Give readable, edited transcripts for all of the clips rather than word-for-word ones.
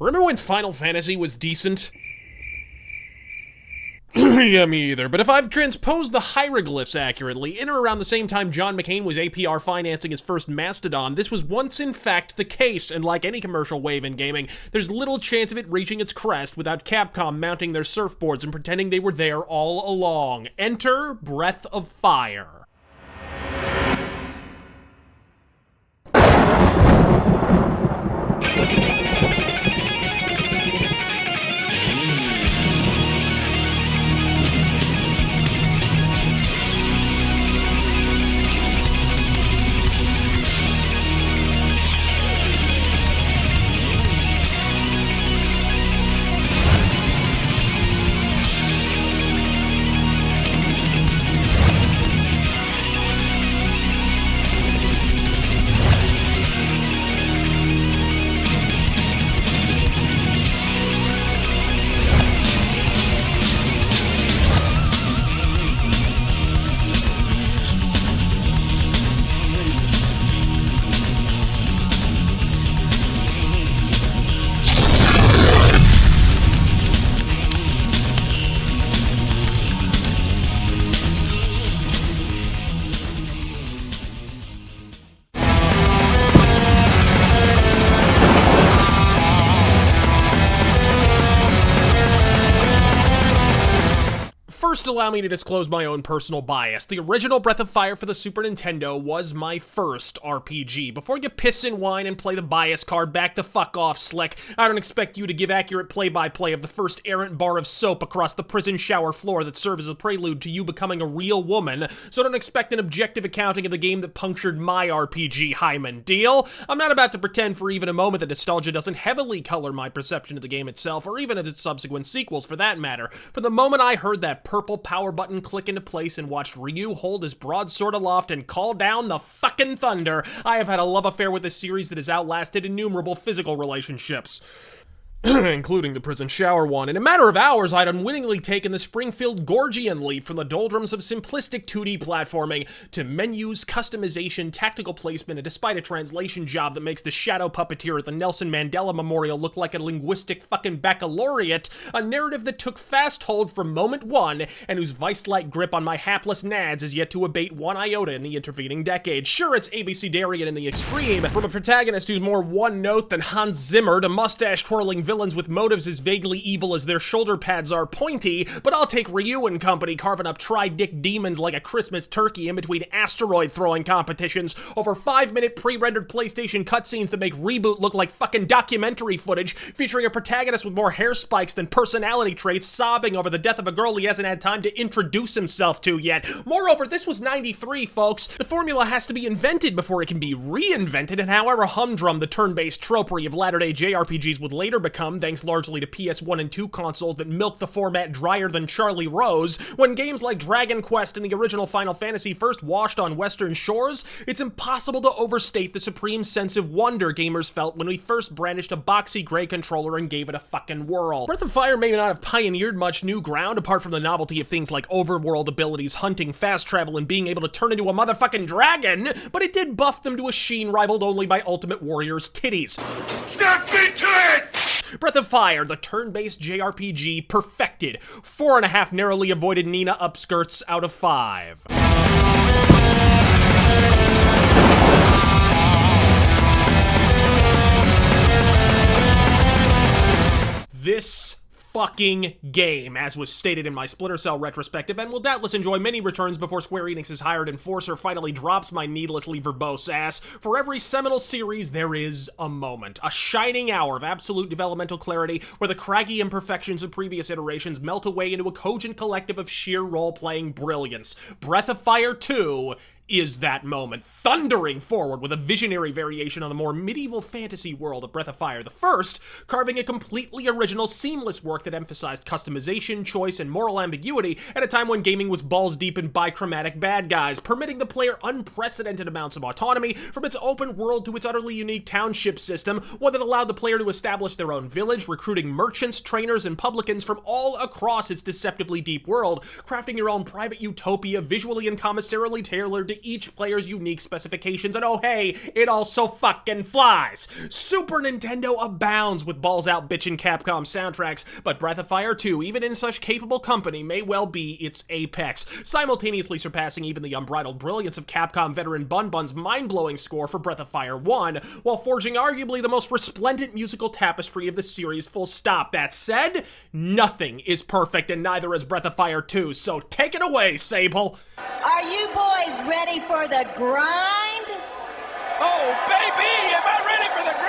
Remember when Final Fantasy was decent? Yeah, me either. But if I've transposed the hieroglyphs accurately, in or around the same time John McCain was APR financing his first Mastodon, this was once in fact the case, and like any commercial wave in gaming, there's little chance of it reaching its crest without Capcom mounting their surfboards and pretending they were there all along. Enter Breath of Fire. First, allow me to disclose my own personal bias. The original Breath of Fire for the Super Nintendo was my first RPG. Before you piss and whine and play the bias card, back the fuck off, Slick. I don't expect you to give accurate play-by-play of the first errant bar of soap across the prison shower floor that served as a prelude to you becoming a real woman, so don't expect an objective accounting of the game that punctured my RPG hymen. Deal? I'm not about to pretend for even a moment that nostalgia doesn't heavily color my perception of the game itself, or even of its subsequent sequels for that matter. From the moment I heard that purple power button click into place and watched Ryu hold his broadsword aloft and call down the fucking thunder, I have had a love affair with this series that has outlasted innumerable physical relationships. Including the prison shower one. In a matter of hours, I'd unwittingly taken the Springfield Gorgian leap from the doldrums of simplistic 2D platforming to menus, customization, tactical placement, and despite a translation job that makes the shadow puppeteer at the Nelson Mandela Memorial look like a linguistic fucking baccalaureate, a narrative that took fast hold from moment one, and whose vice-like grip on my hapless nads is yet to abate one iota in the intervening decade. Sure, it's ABC-Darian in the extreme, from a protagonist who's more one-note than Hans Zimmer to mustache-twirling villains with motives as vaguely evil as their shoulder pads are pointy, but I'll take Ryu and company carving up tri-dick demons like a Christmas turkey in between asteroid-throwing competitions over 5-minute pre-rendered PlayStation cutscenes that make Reboot look like fucking documentary footage featuring a protagonist with more hair spikes than personality traits sobbing over the death of a girl he hasn't had time to introduce himself to yet. Moreover, this was 93, folks. The formula has to be invented before it can be reinvented, and however humdrum the turn-based tropery of latter-day JRPGs would later become, thanks largely to PS1 and 2 consoles that milk the format drier than Charlie Rose, when games like Dragon Quest and the original Final Fantasy first washed on Western shores, it's impossible to overstate the supreme sense of wonder gamers felt when we first brandished a boxy gray controller and gave it a fucking whirl. Breath of Fire may not have pioneered much new ground apart from the novelty of things like overworld abilities, hunting, fast travel, and being able to turn into a motherfucking dragon, but it did buff them to a sheen rivaled only by Ultimate Warrior's titties. Snap me to it! Breath of Fire, the turn-based JRPG, perfected. 4.5 narrowly avoided Nina upskirts out of 5. This fucking game, as was stated in my Splinter Cell retrospective, and will doubtless enjoy many returns before Square Enix's hired enforcer finally drops my needlessly verbose ass. For every seminal series, there is a moment, a shining hour of absolute developmental clarity where the craggy imperfections of previous iterations melt away into a cogent collective of sheer role-playing brilliance. Breath of Fire 2 is that moment, thundering forward with a visionary variation on the more medieval fantasy world of Breath of Fire. The first, carving a completely original, seamless work that emphasized customization, choice, and moral ambiguity at a time when gaming was balls deep in bichromatic bad guys, permitting the player unprecedented amounts of autonomy from its open world to its utterly unique township system, one that allowed the player to establish their own village, recruiting merchants, trainers, and publicans from all across its deceptively deep world, crafting your own private utopia visually and commissarially tailored to to each player's unique specifications, and oh hey, it also fucking flies. Super Nintendo abounds with balls-out bitchin' Capcom soundtracks, but Breath of Fire 2, even in such capable company, may well be its apex, simultaneously surpassing even the unbridled brilliance of Capcom veteran Bun Bun's mind-blowing score for Breath of Fire 1, while forging arguably the most resplendent musical tapestry of the series, full stop. That said, nothing is perfect, and neither is Breath of Fire 2, so take it away, Sable! Are you boys ready for the grind? Oh, baby! Am I ready for the grind?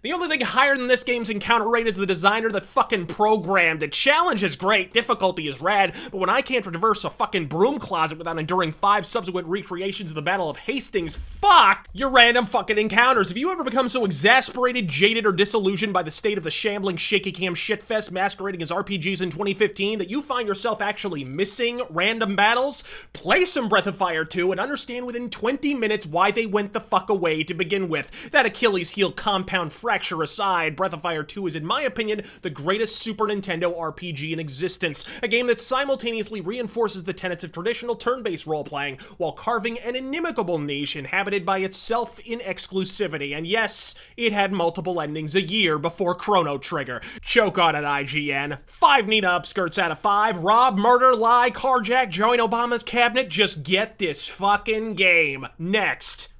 The only thing higher than this game's encounter rate is the designer that fucking programmed it. Challenge is great, difficulty is rad, but when I can't traverse a fucking broom closet without enduring 5 subsequent recreations of the Battle of Hastings, fuck your random fucking encounters. Have you ever become so exasperated, jaded, or disillusioned by the state of the shambling shaky cam shitfest masquerading as RPGs in 2015 that you find yourself actually missing random battles? Play some Breath of Fire 2 and understand within 20 minutes why they went the fuck away to begin with. That Achilles heel compound fracture aside, Breath of Fire 2 is, in my opinion, the greatest Super Nintendo RPG in existence. A game that simultaneously reinforces the tenets of traditional turn-based role-playing while carving an inimicable niche inhabited by itself in exclusivity. And yes, it had multiple endings a year before Chrono Trigger. Choke on it, IGN. 5 Nina upskirts out of 5. Rob, murder, lie, carjack, join Obama's cabinet. Just get this fucking game. Next.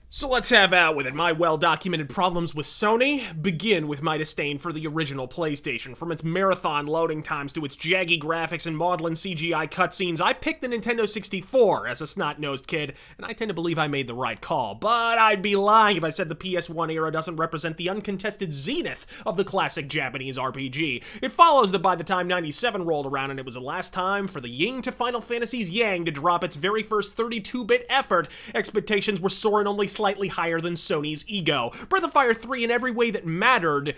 So let's have out with it. My well-documented problems with Sony begin with my disdain for the original PlayStation. From its marathon loading times to its jaggy graphics and maudlin CGI cutscenes, I picked the Nintendo 64 as a snot-nosed kid, and I tend to believe I made the right call. But I'd be lying if I said the PS1 era doesn't represent the uncontested zenith of the classic Japanese RPG. It follows that by the time 97 rolled around and it was the last time for the yin to Final Fantasy's yang to drop its very first 32-bit effort, expectations were soaring only slightly higher than Sony's ego. Breath of Fire 3 in every way that mattered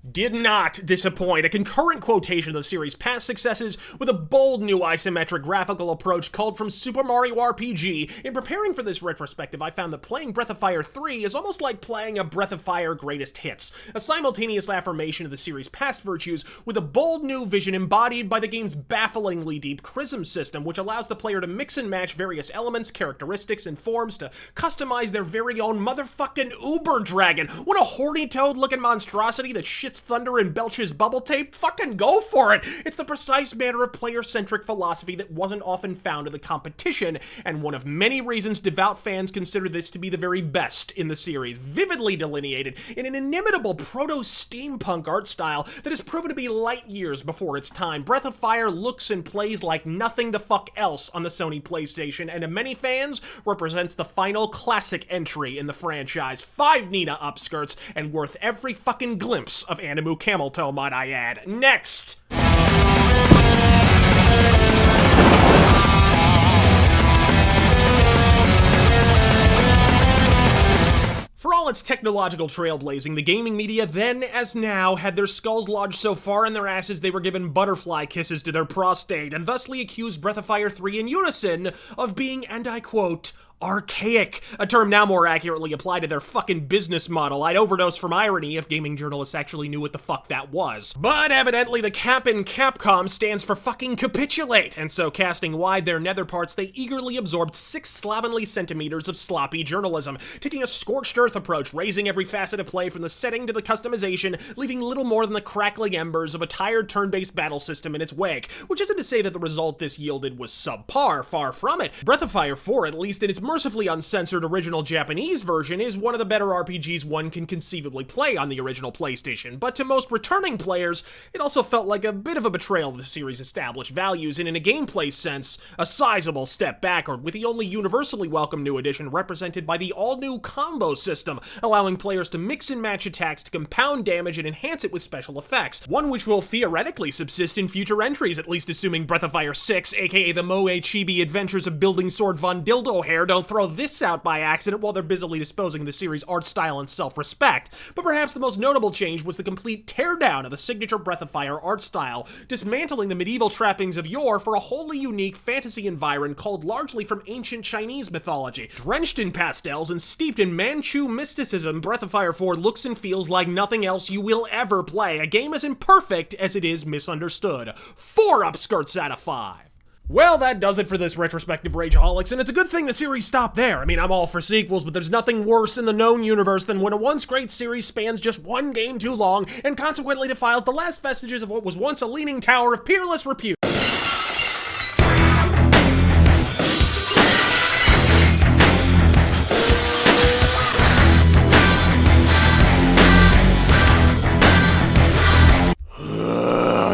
did not disappoint. A concurrent quotation of the series' past successes with a bold new isometric graphical approach culled from Super Mario RPG. In preparing for this retrospective, I found that playing Breath of Fire 3 is almost like playing a Breath of Fire Greatest Hits, a simultaneous affirmation of the series' past virtues with a bold new vision embodied by the game's bafflingly deep Chrism system, which allows the player to mix and match various elements, characteristics, and forms to customize their very own motherfucking Uber Dragon. What a horny toad-looking monstrosity that shits thunder and belches bubble tape? Fucking go for it! It's the precise manner of player-centric philosophy that wasn't often found in the competition, and one of many reasons devout fans consider this to be the very best in the series, vividly delineated in an inimitable proto-steampunk art style that has proven to be light years before its time. Breath of Fire looks and plays like nothing the fuck else on the Sony PlayStation, and to many fans, represents the final classic entry in the franchise. 5 Nina upskirts, and worth every fucking glimpse of Animu Camel Toe, might I add. Next! For all its technological trailblazing, the gaming media then, as now, had their skulls lodged so far in their asses they were given butterfly kisses to their prostate, and thusly accused Breath of Fire 3 in unison of being, and I quote, archaic, a term now more accurately applied to their fucking business model. I'd overdose from irony if gaming journalists actually knew what the fuck that was. But evidently the cap in Capcom stands for fucking capitulate, and so casting wide their nether parts, they eagerly absorbed 6 slovenly centimeters of sloppy journalism, taking a scorched earth approach, raising every facet of play from the setting to the customization, leaving little more than the crackling embers of a tired turn-based battle system in its wake, which isn't to say that the result this yielded was subpar, far from it. Breath of Fire 4, at least in its mercifully uncensored original Japanese version, is one of the better RPGs one can conceivably play on the original PlayStation, but to most returning players, it also felt like a bit of a betrayal of the series' established values, and in a gameplay sense, a sizable step backward, with the only universally welcome new addition represented by the all-new combo system, allowing players to mix and match attacks to compound damage and enhance it with special effects, one which will theoretically subsist in future entries, at least assuming Breath of Fire 6, aka the Moe Chibi Adventures of Building Sword Von Dildo Hair, don't throw this out by accident while they're busily disposing of the series' art style and self-respect. But perhaps the most notable change was the complete teardown of the signature Breath of Fire art style, dismantling the medieval trappings of yore for a wholly unique fantasy environment culled largely from ancient Chinese mythology. Drenched in pastels and steeped in Manchu mysticism, Breath of Fire 4 looks and feels like nothing else you will ever play, a game as imperfect as it is misunderstood. 4 upskirts out of 5. Well, that does it for this retrospective Rageaholics, and it's a good thing the series stopped there. I mean, I'm all for sequels, but there's nothing worse in the known universe than when a once great series spans just one game too long, and consequently defiles the last vestiges of what was once a leaning tower of peerless repute.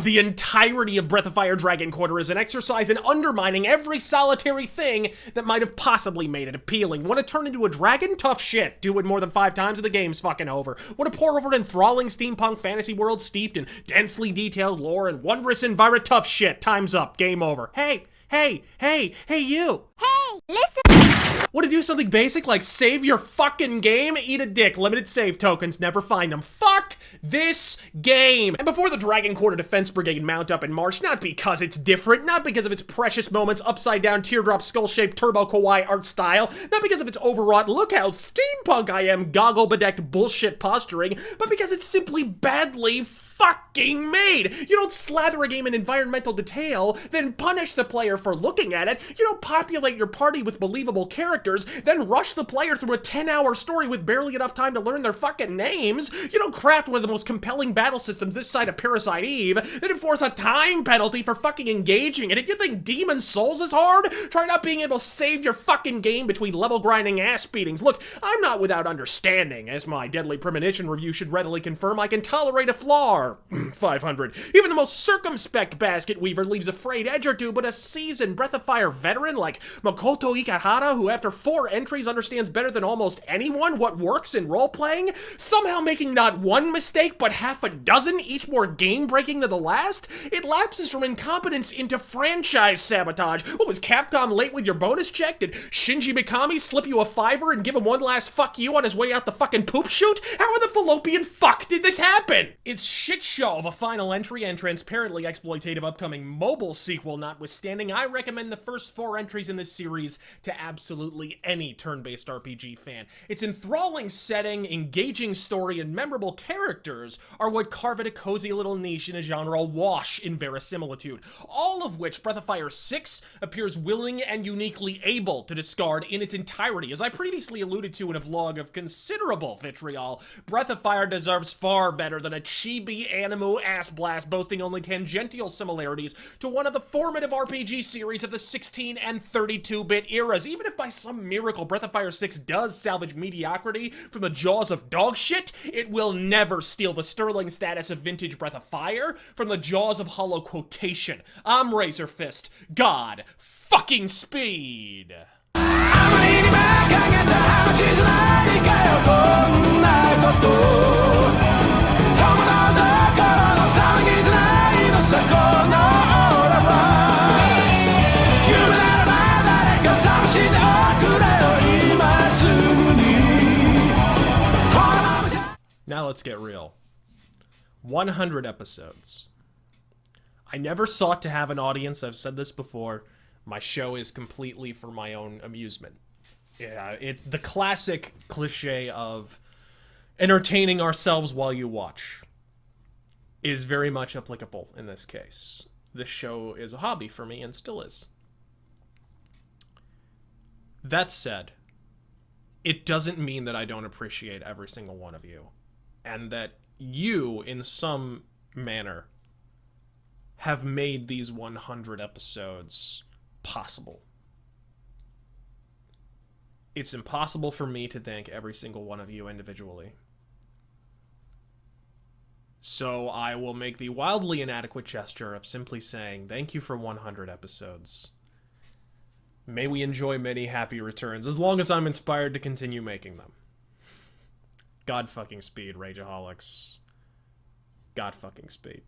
The entirety of Breath of Fire Dragon Quarter is an exercise in undermining every solitary thing that might have possibly made it appealing. Want to turn into a dragon? Tough shit. Do it more than 5 times and the game's fucking over. Want to pour over an enthralling steampunk fantasy world steeped in densely detailed lore and wondrous environment? Tough shit. Time's up. Game over. Hey you! Hey, listen! Want to do something basic like save your fucking game? Eat a dick. Limited save tokens. Never find them. Fuck this game! And before the Dragon Quarter Defense Brigade mount up in March, not because it's different, not because of its precious moments, upside-down teardrop skull-shaped turbo kawaii art style, not because of its overwrought look how steampunk I am goggle-bedecked bullshit posturing, but because it's simply badly fucking made. You don't slather a game in environmental detail, then punish the player for looking at it. You don't populate your party with believable characters, then rush the player through a 10-hour story with barely enough time to learn their fucking names. You don't craft one of the most compelling battle systems this side of Parasite Eve, then enforce a time penalty for fucking engaging in it. You think Demon Souls is hard? Try not being able to save your fucking game between level grinding ass beatings. Look, I'm not without understanding. As my Deadly Premonition review should readily confirm, I can tolerate a flaw. 500. Even the most circumspect basket weaver leaves a frayed edge or two, but a seasoned Breath of Fire veteran like Makoto Ikehara, who after 4 entries understands better than almost anyone what works in role-playing, somehow making not one mistake but half a dozen, each more game-breaking than the last, it lapses from incompetence into franchise sabotage. What was Capcom late with your bonus check? Did Shinji Mikami slip you a $5 and give him one last fuck you on his way out the fucking poop chute? How in the fallopian fuck did this happen? It's shit show of a final entry and transparently exploitative upcoming mobile sequel notwithstanding, I recommend the first 4 entries in this series to absolutely any turn-based RPG fan. Its enthralling setting, engaging story, and memorable characters are what carve it a cozy little niche in a genre awash in verisimilitude, all of which Breath of Fire 6 appears willing and uniquely able to discard in its entirety. As I previously alluded to in a vlog of considerable vitriol, Breath of Fire deserves far better than a chibi anime ass blast boasting only tangential similarities to one of the formative RPG series of the 16 and 32-bit eras. Even if by some miracle Breath of Fire 6 does salvage mediocrity from the jaws of dog shit, it will never steal the sterling status of vintage Breath of Fire from the jaws of hollow quotation. I'm Razor Fist. God fucking speed. Now let's get real. 100 episodes. I never sought to have an audience. I've said this before. My show is completely for my own amusement. Yeah, it's the classic cliche of entertaining ourselves while you watch is very much applicable in this case. This show is a hobby for me and still is. That said, it doesn't mean that I don't appreciate every single one of you, and that you, in some manner, have made these 100 episodes possible. It's impossible for me to thank every single one of you individually. So I will make the wildly inadequate gesture of simply saying thank you for 100 episodes. May we enjoy many happy returns, as long as I'm inspired to continue making them. God fucking speed, Rageaholics. God fucking speed.